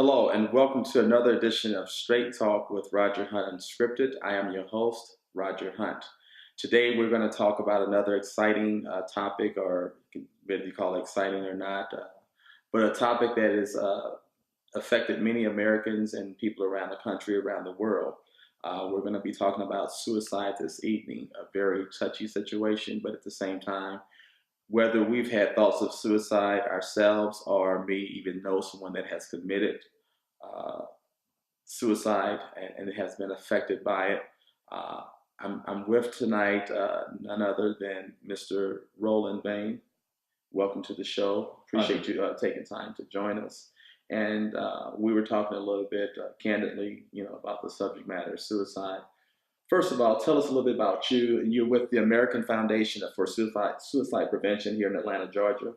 Hello, and welcome to another edition of Straight Talk with Roger Hunt Unscripted. I am your host, Roger Hunt. Today, we're going to talk about another exciting topic, or whether you call it exciting or not, but a topic that has affected many Americans and people around the country, around the world. We're going to be talking about suicide this evening, a very touchy situation, but at the same time, whether we've had thoughts of suicide ourselves or may even know someone that has committed uh, suicide and has been affected by it. Uh, I'm with tonight none other than Mr. Roland Bain. Welcome to the show. Appreciate you taking time to join us. And we were talking a little bit candidly, about the subject matter of suicide. First of all, tell us a little bit about you. You're with the American Foundation for Suicide Prevention here in Atlanta, Georgia.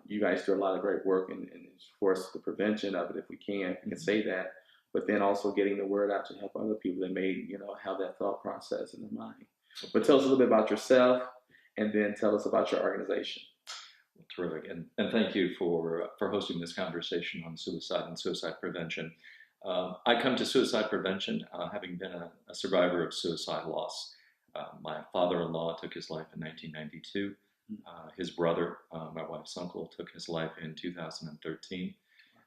You guys do a lot of great work in, of course, the prevention of it, if we can say that, but then also getting the word out to help other people that may, have that thought process in their mind. But tell us a little bit about yourself, and then tell us about your organization. Well, terrific, and thank you for hosting this conversation on suicide and suicide prevention. I come to suicide prevention having been a survivor of suicide loss. My father-in-law took his life in 1992. His brother, my wife's uncle, took his life in 2013.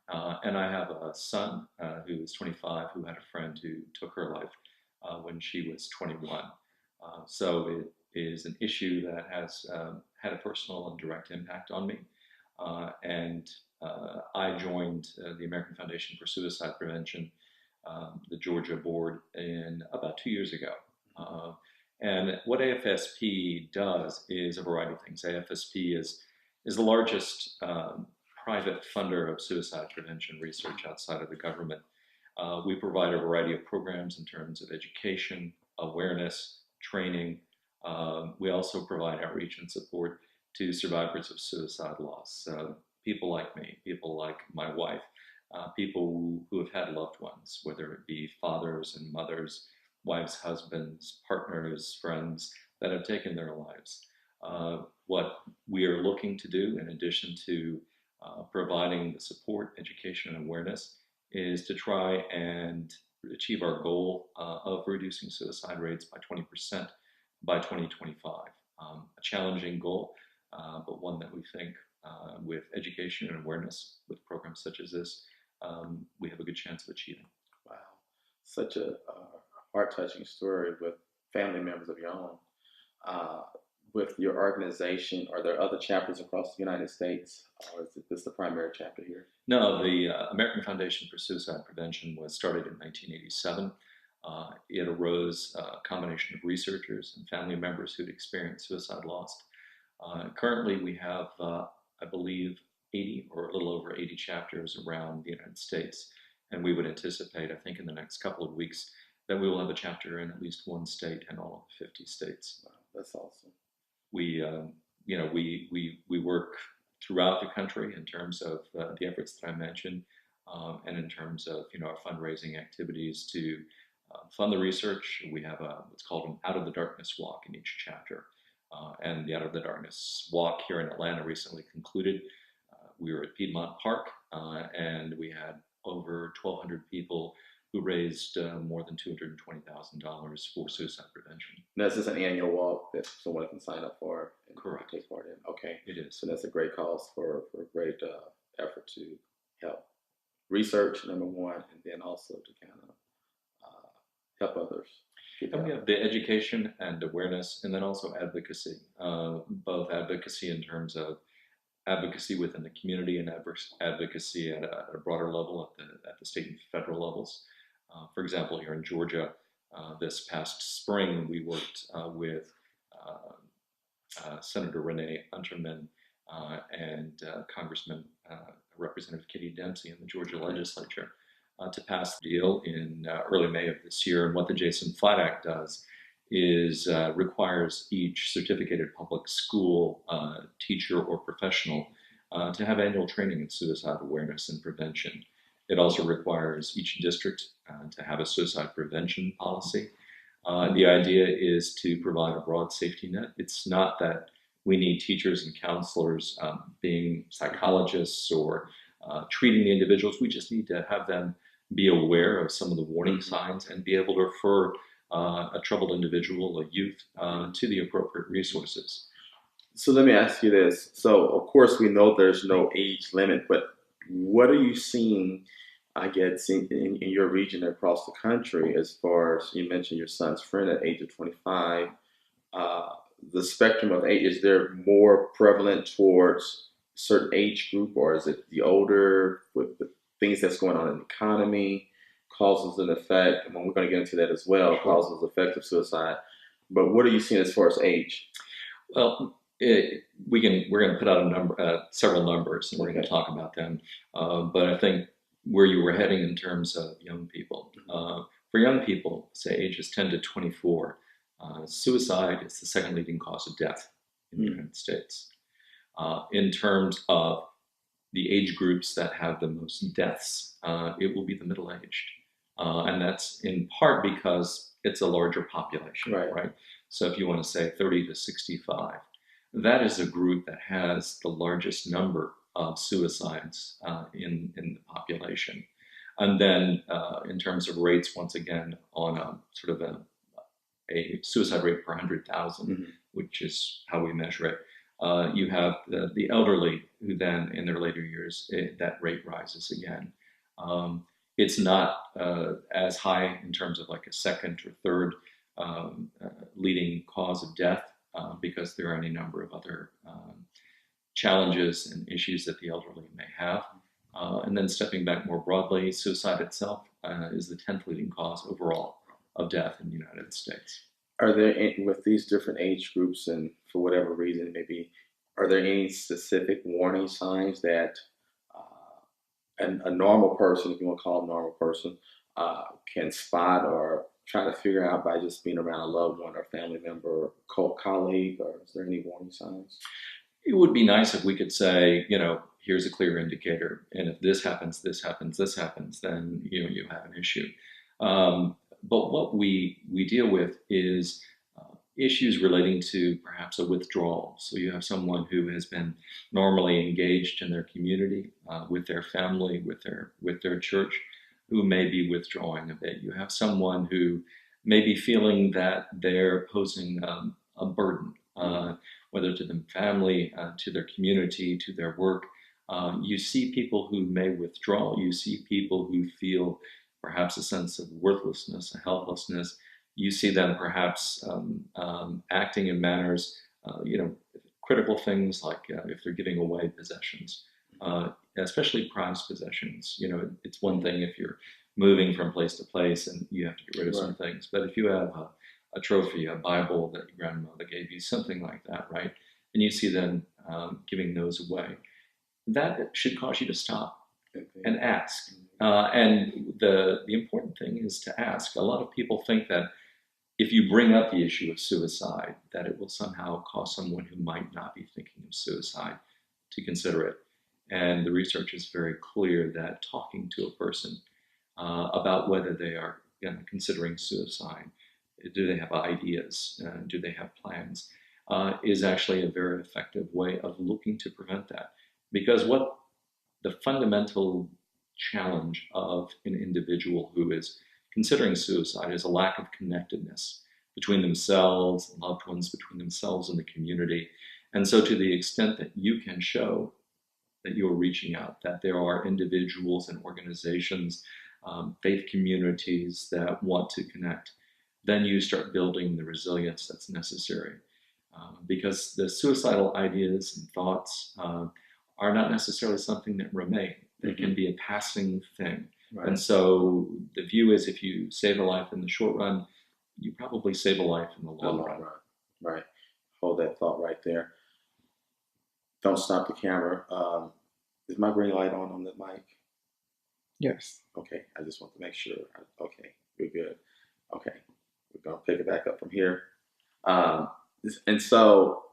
And I have a son who is 25 who had a friend who took her life when she was 21. So it is an issue that has had a personal and direct impact on me. And I joined the American Foundation for Suicide Prevention, the Georgia board, in about 2 years ago. And what AFSP does is a variety of things. AFSP is the largest private funder of suicide prevention research outside of the government. We provide a variety of programs in terms of education, awareness, training. We also provide outreach and support to survivors of suicide loss. People like me, people like my wife, people who have had loved ones, whether it be fathers and mothers, wives, husbands, partners, friends that have taken their lives. What we are looking to do, in addition to providing the support, education, and awareness, is to try and achieve our goal of reducing suicide rates by 20% by 2025. A challenging goal, but one that we think with education and awareness, with programs such as this, we have a good chance of achieving. Wow, such a heart-touching story with family members of your own. With your organization, are there other chapters across the United States, or is this the primary chapter here? No, the American Foundation for Suicide Prevention was started in 1987. It arose a combination of researchers and family members who'd experienced suicide loss. Currently, we have, I believe, 80 or a little over 80 chapters around the United States. And we would anticipate, I think, in the next couple of weeks, that we will have a chapter in at least one state and all of the 50 states. Wow, that's awesome. We work throughout the country in terms of the efforts that I mentioned, and in terms of our fundraising activities to fund the research. We have what's called an Out of the Darkness walk in each chapter. And the Out of the Darkness walk here in Atlanta recently concluded. We were at Piedmont Park, and we had over 1,200 people who raised more than $220,000 for suicide prevention. Now, this is an annual walk that someone can sign up for and Correct. Take part in. Okay. It is. So that's a great cause for a great effort to help research, number one, and then also to kind of help others. And we have the education and awareness, and then also advocacy, both advocacy in terms of advocacy within the community and advocacy at a broader level at the state and federal levels. For example, here in Georgia, this past spring, we worked with Senator Renee Unterman and Congressman Representative Kitty Dempsey in the Georgia legislature to pass the deal in early May of this year. And what the Jason Flatt Act does is requires each certificated public school teacher or professional to have annual training in suicide awareness and prevention. It also requires each district to have a suicide prevention policy. The idea is to provide a broad safety net. It's not that we need teachers and counselors being psychologists or treating the individuals. We just need to have them be aware of some of the warning signs and be able to refer a troubled individual, a youth, to the appropriate resources. So let me ask you this. So of course we know there's no age limit, but what are you seeing, I guess, in your region across the country as far as you mentioned your son's friend at age of 25? Uh, the spectrum of age, is there more prevalent towards a certain age group, or is it the older with the things that's going on in the economy, causes and effect? And we're going to get into that as well, causes and effect of suicide. But what are you seeing as far as age? Well, we're going to put out a number, several numbers, and we're going to talk about them. But I think where you were heading in terms of young people, for young people, say ages 10 to 24, suicide is the second leading cause of death in the United States. In terms of the age groups that have the most deaths, it will be the middle-aged. And that's in part because it's a larger population, right? So if you want to say 30 to 65, that is a group that has the largest number of suicides in the population. And then in terms of rates, once again, on a sort of a suicide rate per 100,000, which is how we measure it, you have the elderly who then in their later years, that rate rises again. It's not as high in terms of like a second or third leading cause of death because there are any number of other challenges and issues that the elderly may have. And then stepping back more broadly, suicide itself is the 10th leading cause overall of death in the United States. Are there, with these different age groups, and for whatever reason, maybe, are there any specific warning signs that a normal person, if you want to call a normal person, can spot or try to figure out by just being around a loved one or family member or colleague? Or is there any warning signs? It would be nice if we could say, you know, here's a clear indicator, and if this happens, this happens, this happens, then you have an issue. But what we deal with is issues relating to perhaps a withdrawal. So you have someone who has been normally engaged in their community, with their family, with their church, who may be withdrawing a bit. You have someone who may be feeling that they're posing a burden, whether to the family, to their community, to their work. You see people who may withdraw. You see people who feel perhaps a sense of worthlessness, a helplessness. You see them perhaps acting in manners, critical things like if they're giving away possessions, especially prized possessions. You know, it's one thing if you're moving from place to place and you have to get rid of some things, but if you have a trophy, a Bible that your grandmother gave you, something like that, right? And you see them giving those away, that should cause you to stop and ask. And the important thing is to ask. A lot of people think that if you bring up the issue of suicide, that it will somehow cause someone who might not be thinking of suicide to consider it. And the research is very clear that talking to a person about whether they are considering suicide, do they have ideas, do they have plans, is actually a very effective way of looking to prevent that. Because what the fundamental challenge of an individual who is considering suicide is a lack of connectedness between themselves, loved ones, between themselves and the community. And so to the extent that you can show that you're reaching out, that there are individuals and organizations, faith communities that want to connect, then you start building the resilience that's necessary. Because the suicidal ideas and thoughts are not necessarily something that remain. They can be a passing thing. And so the view is if you save a life in the short run, you probably save a life in the long run. Right. Hold that thought right there. Don't stop the camera. Is my green light on the mic? Yes. Okay, I just want to make sure. Okay, we're good. Okay, we're going to pick it back up from here. And so,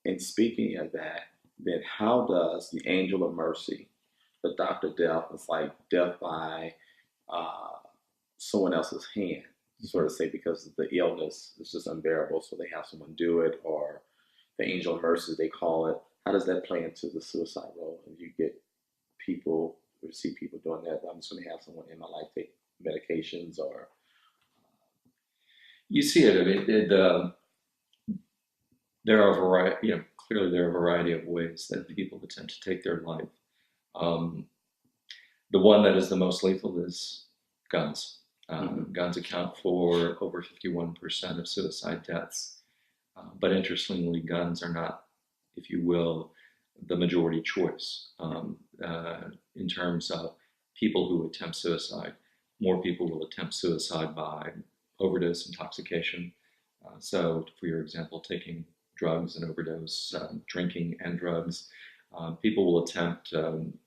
in speaking of that, then how does the angel of mercy, the doctor death, is like death by someone else's hand, sort of say, because the illness is just unbearable, so they have someone do it, or the angel of mercy, they call it. how does that play into the suicide role? And you get people or see people doing that. I'm just going to have someone in my life take medications or. You see it. I mean, there are a variety. Clearly there are a variety of ways that people attempt to take their life. The one that is the most lethal is guns. Guns account for over 51% of suicide deaths. But interestingly, guns are not, if you will, the majority choice in terms of people who attempt suicide. More people will attempt suicide by overdose, intoxication. So, for your example, taking drugs and overdose, drinking and drugs. People will attempt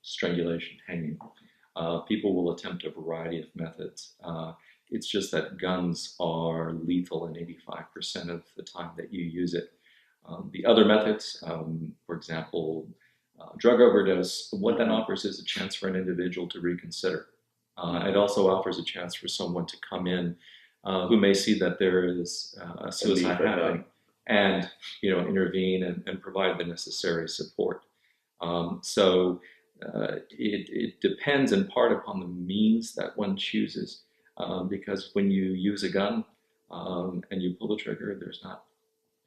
strangulation, hanging. People will attempt a variety of methods. It's just that guns are lethal in 85% of the time that you use it. The other methods, for example, drug overdose, what that offers is a chance for an individual to reconsider. It also offers a chance for someone to come in who may see that there is a suicide happening and intervene and provide the necessary support. So it depends in part upon the means that one chooses, because when you use a gun and you pull the trigger, there's not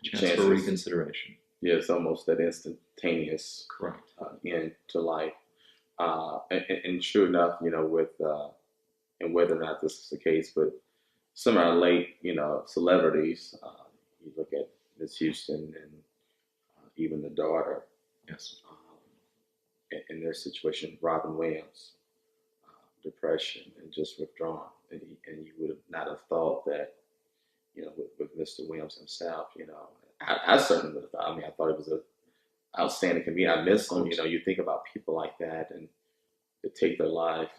a chance for reconsideration. Yeah, it's almost that instantaneous correct end to life. And sure enough, with and whether or not this is the case, but some of our late, celebrities, you look at Miss Houston and even the daughter. Yes. In their situation, Robin Williams, depression and just withdrawn, and you would have not have thought that, with Mr. Williams himself, I certainly would have thought. I mean, I thought it was a outstanding comedian. I miss him. You think about people like that and to take their life.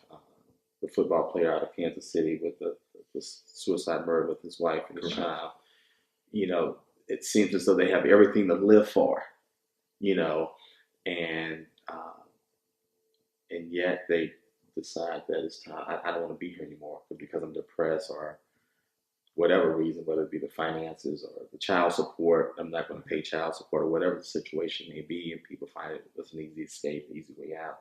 The football player out of Kansas City with the suicide murder with his wife and his child. It seems as though they have everything to live for, and yet they decide that it's time. I don't want to be here anymore because I'm depressed or whatever reason, whether it be the finances or the child support. I'm not going to pay child support or whatever the situation may be, and people find it as an easy escape, an easy way out.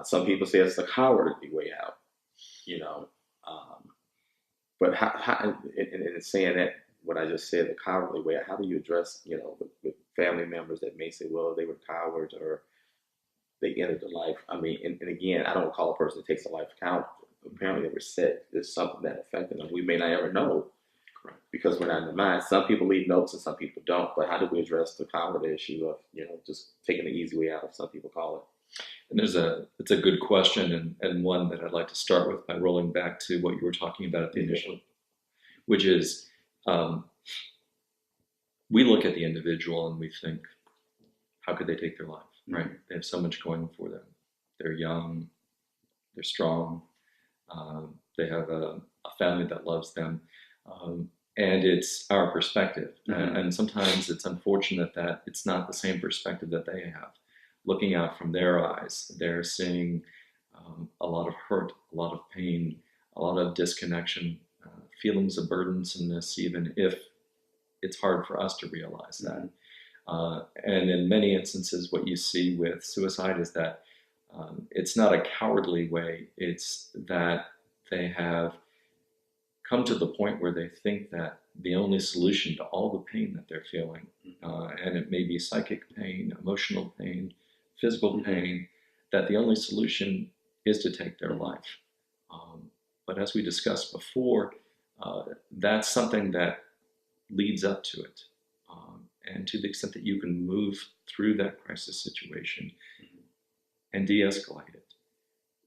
Some people say it's the cowardly way out, but how and saying that what I just said, the cowardly way, how do you address, with family members that may say, well, they were cowards or they ended the life? I mean, and again, I don't call a person that takes a life count. Apparently, they were sick. There's something that affected them. We may not ever know, correct, because we're not in the mind. Some people leave notes and some people don't. But how do we address the coward issue of just taking the easy way out, as some people call it? And it's a good question, and one that I'd like to start with by rolling back to what you were talking about at the initial, which is we look at the individual and we think, how could they take their life, right? They have so much going for them. They're young, they're strong, they have a family that loves them, and it's our perspective. And sometimes it's unfortunate that it's not the same perspective that they have. Looking out from their eyes, they're seeing a lot of hurt, a lot of pain, a lot of disconnection, feelings of burdensomeness, even if it's hard for us to realize that. And in many instances, what you see with suicide is that it's not a cowardly way. It's that they have come to the point where they think that the only solution to all the pain that they're feeling, and it may be psychic pain, emotional pain, physical pain, that the only solution is to take their life. But as we discussed before, that's something that leads up to it. And to the extent that you can move through that crisis situation and de-escalate it,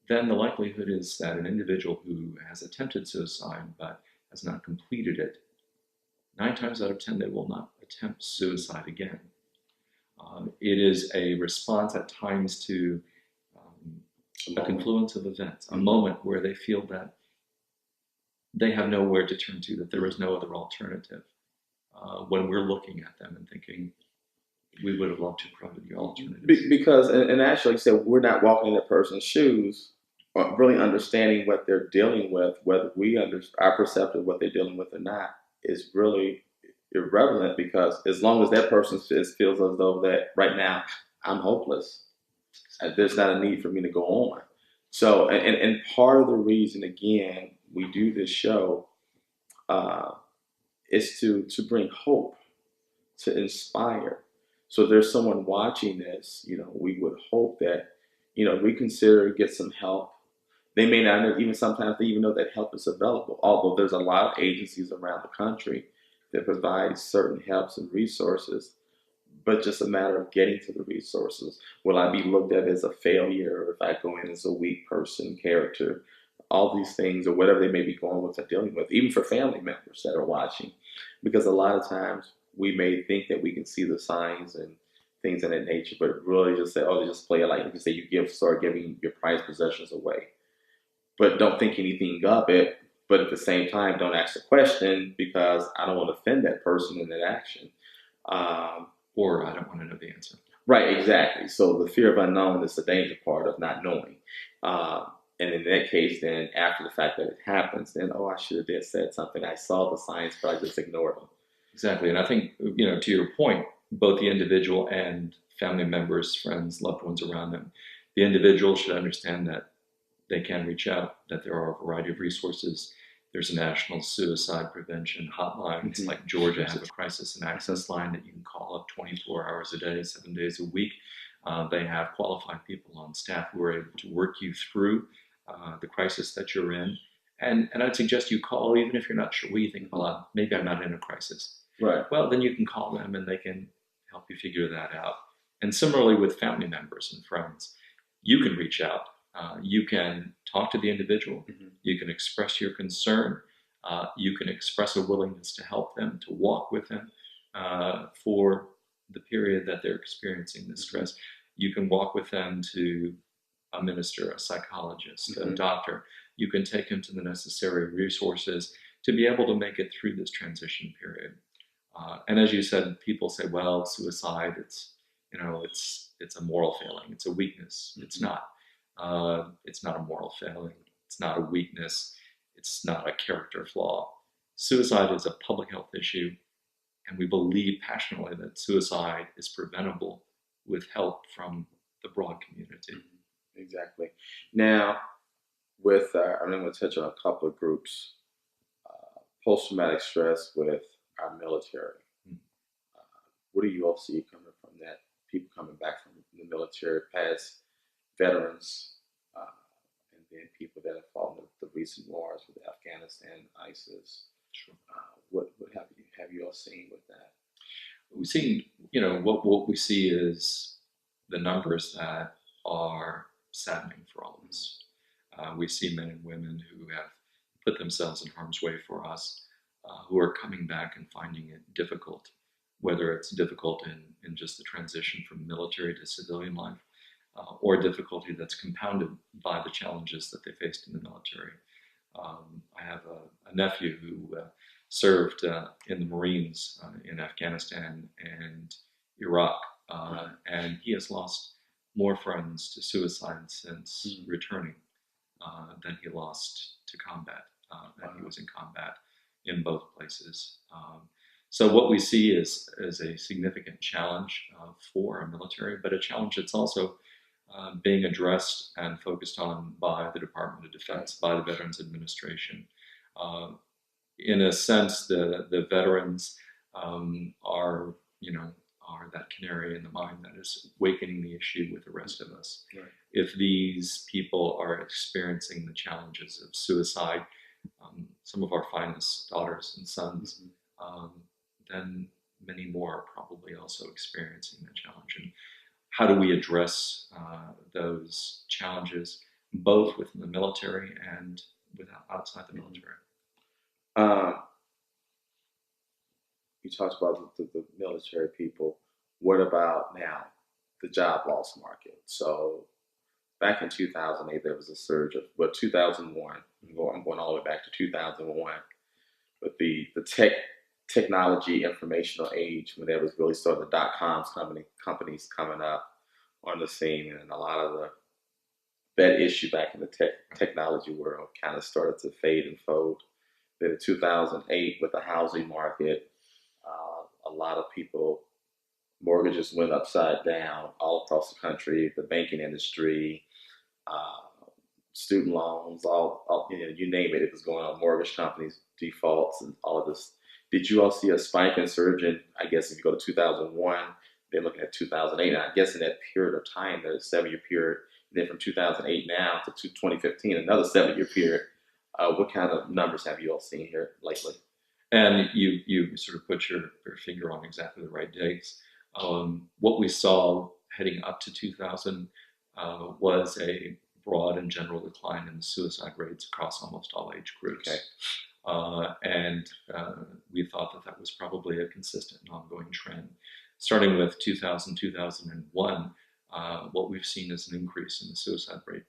then the likelihood is that an individual who has attempted suicide but has not completed it, 9 times out of 10, they will not attempt suicide again. It is a response at times to a confluence of events, a moment where they feel that they have nowhere to turn to, that there is no other alternative. When we're looking at them and thinking, we would have loved to provide the alternative. Because, and actually, like I said, we're not walking in that person's shoes, or really understanding what they're dealing with, whether we our perception of what they're dealing with or not, is really irrelevant, because as long as that person feels as though that right now I'm hopeless, there's not a need for me to go on. So, and part of the reason, again, we do this show uh, is to bring hope, to inspire. So, if there's someone watching this, we would hope that, we consider get some help. They may not even sometimes they even know that help is available. Although there's a lot of agencies around the country that provide certain helps and resources, but just a matter of getting to the resources. Will I be looked at as a failure if I go in as a weak person, character, all these things, or whatever they may be going with or dealing with, even for family members that are watching? Because a lot of times we may think that we can see the signs and things of that nature, but really just say, oh, just play it like you say, start giving your prized possessions away. But don't think anything of it. But at the same time, don't ask the question, because I don't want to offend that person in that action. Um, Or I don't want to know the answer. Right, exactly. So the fear of unknown is the danger part of not knowing. And in that case, then after the fact that it happens, then, oh, I should have said something. I saw the signs, but I just ignored them. Exactly. And I think, to your point, both the individual and family members, friends, loved ones around them, the individual should understand that they can reach out, that there are a variety of resources. There's a national suicide prevention hotline. It's like Georgia has a crisis and access line that you can call up 24 hours a day, 7 days a week. They have qualified people on staff who are able to work you through the crisis that you're in. And I'd suggest you call, even if you're not sure what you think, well, maybe I'm not in a crisis. Right. Well, then you can call them and they can help you figure that out. And similarly with family members and friends, you can reach out. You can talk to the individual. You can express your concern. You can express a willingness to help them, to walk with them for the period that they're experiencing the stress. You can walk with them to a minister, a psychologist, a doctor. You can take them to the necessary resources to be able to make it through this transition period. And as you said, people say, well, suicide, it's a moral failing. It's a weakness. It's not. It's not a moral failing. It's not a weakness. It's not a character flaw. Suicide is a public health issue, and we believe passionately that suicide is preventable with help from the broad community. Exactly. Now, with I'm going to touch on a couple of groups. Post-traumatic stress with our military. What do you all see coming from that? People coming back from the military, past veterans, and then people that have fought in the recent wars with Afghanistan, ISIS. Sure. What have you all seen with that? We've seen, what we see is the numbers that are saddening for all of us. We see men and women who have put themselves in harm's way for us, who are coming back and finding it difficult, whether it's difficult in just the transition from military to civilian life, or difficulty that's compounded by the challenges that they faced in the military. I have a nephew who served in the Marines in Afghanistan and Iraq, and he has lost more friends to suicide since returning than he lost to combat. And he was in combat in both places. So what we see is a significant challenge for our military, but a challenge that's also being addressed and focused on by the Department of Defense, by the Veterans Administration. In a sense, the veterans are that canary in the mine that is awakening the issue with the rest of us. Right. If these people are experiencing the challenges of suicide, some of our finest daughters and sons, then many more are probably also experiencing the challenge. And how do we address those challenges, both within the military and outside the military? You talked about the military people. What about now, the job loss market? So back in 2008, there was a surge of, 2001, I'm going all the way back to 2001, but the technology informational age, when there was really sort of the dot-coms companies coming up on the scene, and a lot of that issue back in the technology world kind of started to fade and fold. Then in 2008, with the housing market, lot of people, mortgages went upside down all across the country, the banking industry, uh, student loans, all you name it, it was going on. Mortgage companies, defaults, and all of this. Did you all see a spike and surge in, I guess, if you go to 2001, they're looking at 2008. And I guess in that period of time, there's a 7-year period, and then from 2008 now to 2015, another 7-year period. What kind of numbers have you all seen here lately? And you sort of put your finger on exactly the right dates. What we saw heading up to 2000 was a broad and general decline in the suicide rates across almost all age groups. Okay. And we thought that that was probably a consistent and ongoing trend. Starting with 2000, 2001, what we've seen is an increase in the suicide rate,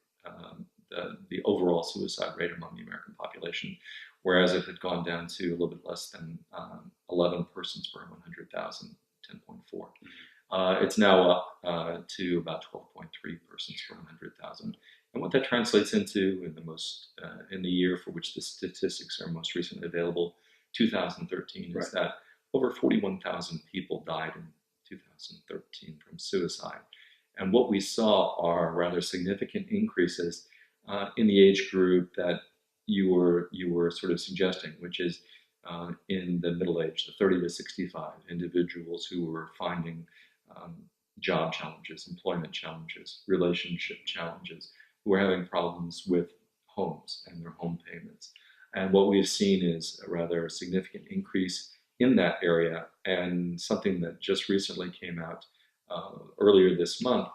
the overall suicide rate among the American population, whereas it had gone down to a little bit less than 11 persons per 100,000, 10.4. It's now up to about 12.3 persons per 100,000. And what that translates into in the year for which the statistics are most recently available, 2013, is that over 41,000 people died in 2013 from suicide. And what we saw are rather significant increases in the age group that you were sort of suggesting, which is in the middle age, the 30 to 65 individuals who were finding job challenges, employment challenges, relationship challenges, who were having problems with homes and their home payments. And what we've seen is a rather significant increase in that area, and something that just recently came out earlier this month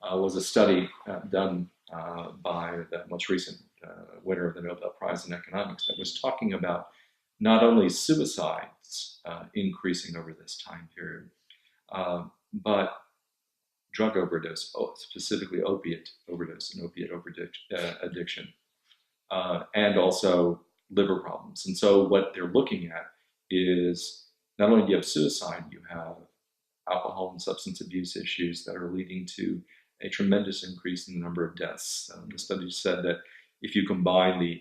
was a study done by the most recent winner of the Nobel Prize in Economics that was talking about not only suicides increasing over this time period, but drug overdose, specifically opiate overdose and opiate addiction, and also liver problems. And so what they're looking at is not only do you have suicide, you have alcohol and substance abuse issues that are leading to a tremendous increase in the number of deaths. The study said that if you combine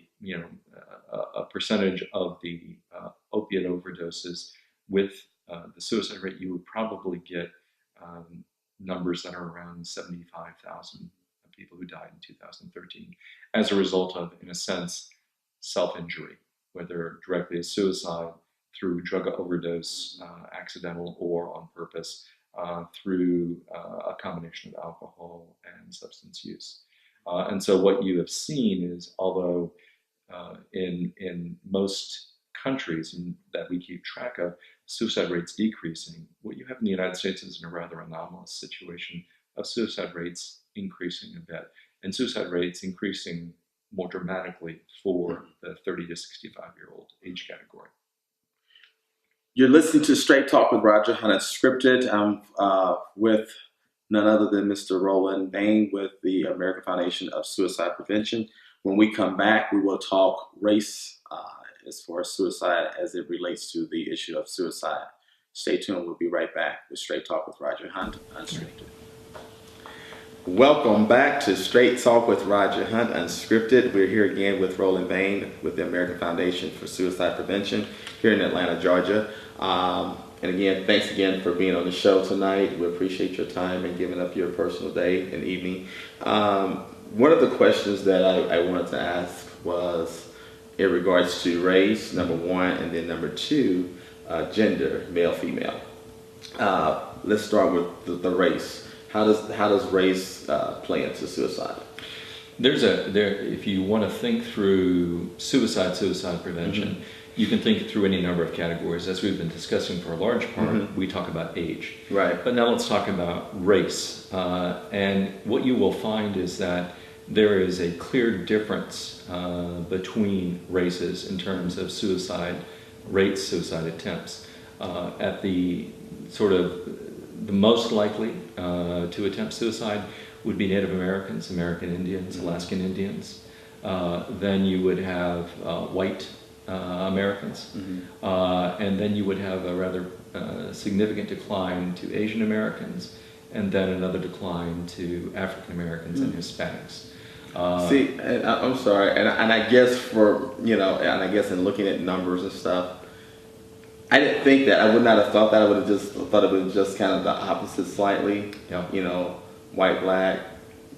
a percentage of the opiate overdoses with the suicide rate, you would probably get numbers that are around 75,000 people who died in 2013 as a result of, in a sense, self-injury, whether directly as suicide, through drug overdose, accidental or on purpose, through a combination of alcohol and substance use. And so what you have seen is, although in most countries that we keep track of, suicide rates decreasing, what you have in the United States is a rather anomalous situation of suicide rates increasing a bit, and suicide rates increasing more dramatically for the 30 to 65-year-old age category. You're listening to Straight Talk with Roger Hunt Unscripted. I'm with none other than Mr. Roland Bain with the American Foundation of Suicide Prevention. When we come back, we will talk race as far as suicide as it relates to the issue of suicide. Stay tuned. We'll be right back with Straight Talk with Roger Hunt Unscripted. Welcome back to Straight Talk with Roger Hunt Unscripted. We're here again with Roland Bain with the American Foundation for Suicide Prevention here in Atlanta, Georgia. And again, thanks again for being on the show tonight. We appreciate your time and giving up your personal day and evening. One of the questions that I wanted to ask was in regards to race, number one, and then number two, gender, male, female. Let's start with the race. How does race play into suicide? If you want to think through suicide prevention, you can think through any number of categories. As we've been discussing for a large part, we talk about age. Right. But now let's talk about race. And what you will find is that there is a clear difference between races in terms of suicide rates, suicide attempts. At the sort of the most likely to attempt suicide would be Native Americans, American Indians, Alaskan Indians. Then you would have white Americans, and then you would have a rather significant decline to Asian Americans, and then another decline to African Americans and Hispanics. See, and I'm sorry, and I guess and I guess in looking at numbers and stuff, I didn't think that. I would not have thought that. I would have just thought it was just kind of the opposite slightly. Yeah. You know, white, black,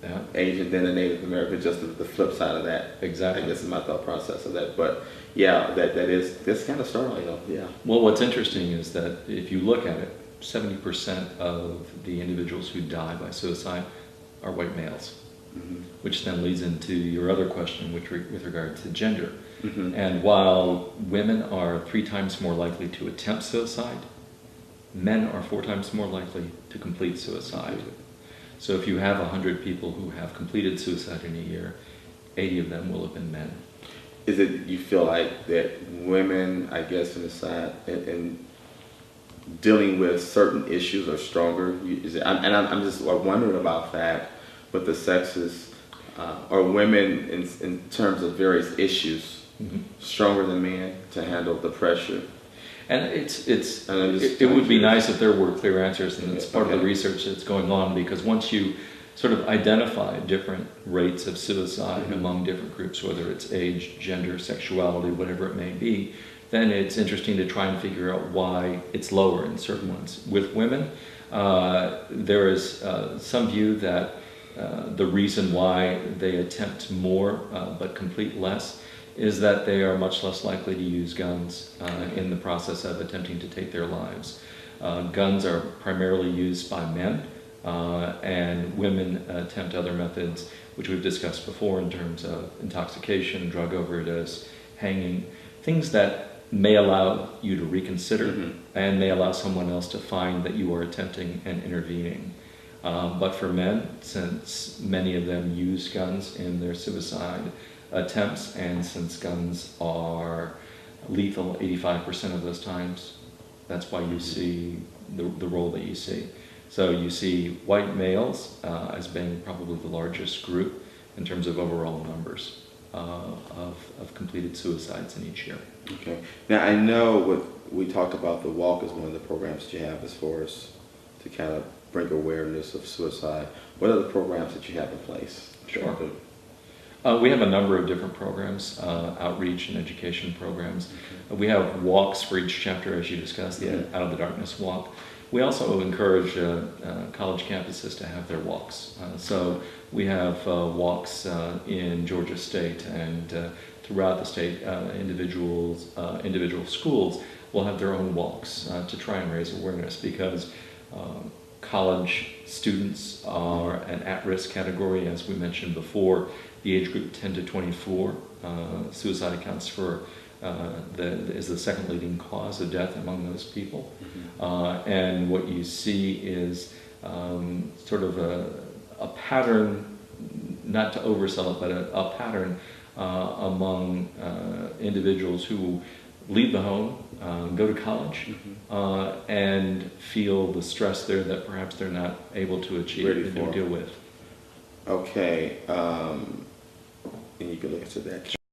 Yeah. Asian, then a Native American, just the flip side of that. Exactly. I guess is my thought process of that. But yeah, that's kind of startling though. Yeah. Well, what's interesting is that if you look at it, 70% of the individuals who die by suicide are white males, which then leads into your other question with regard to gender. And while women are 3 times more likely to attempt suicide, men are 4 times more likely to complete suicide. So if you have 100 people who have completed suicide in a year, 80 of them will have been men. Is it you feel like that women, I guess, in the side in dealing with certain issues are stronger? I'm just wondering about that with the sexes. Are women in terms of various issues stronger than men to handle the pressure? And it would be nice if there were clear answers, and it's part of the research that's going on, because once you sort of identify different rates of suicide among different groups, whether it's age, gender, sexuality, whatever it may be, then it's interesting to try and figure out why it's lower in certain ones. With women, there is some view that the reason why they attempt more but complete less is that they are much less likely to use guns in the process of attempting to take their lives. Guns are primarily used by men, and women attempt other methods, which we've discussed before in terms of intoxication, drug overdose, hanging, things that may allow you to reconsider and may allow someone else to find that you are attempting and intervening. But for men, since many of them use guns in their suicide attempts, and since guns are lethal 85% of those times, that's why you see the role that you see. So you see white males as being probably the largest group in terms of overall numbers of completed suicides in each year. Okay. Now I know we talked about the walk as one of the programs that you have as far as to kind of bring awareness of suicide. What are the programs that you have in place? Sure. We have a number of different programs, outreach and education programs. We have walks for each chapter, as you discussed, the Out of the Darkness walk. We also encourage college campuses to have their walks. So we have walks in Georgia State, and throughout the state, individual schools will have their own walks to try and raise awareness, because college students are an at-risk category. As we mentioned before, the age group 10 to 24, suicide accounts for is the second leading cause of death among those people. And what you see is sort of a pattern, not to oversell it, but a pattern among individuals who leave the home, go to college, and feel the stress there that perhaps they're not able to achieve and deal with. Okay, and you can look into that.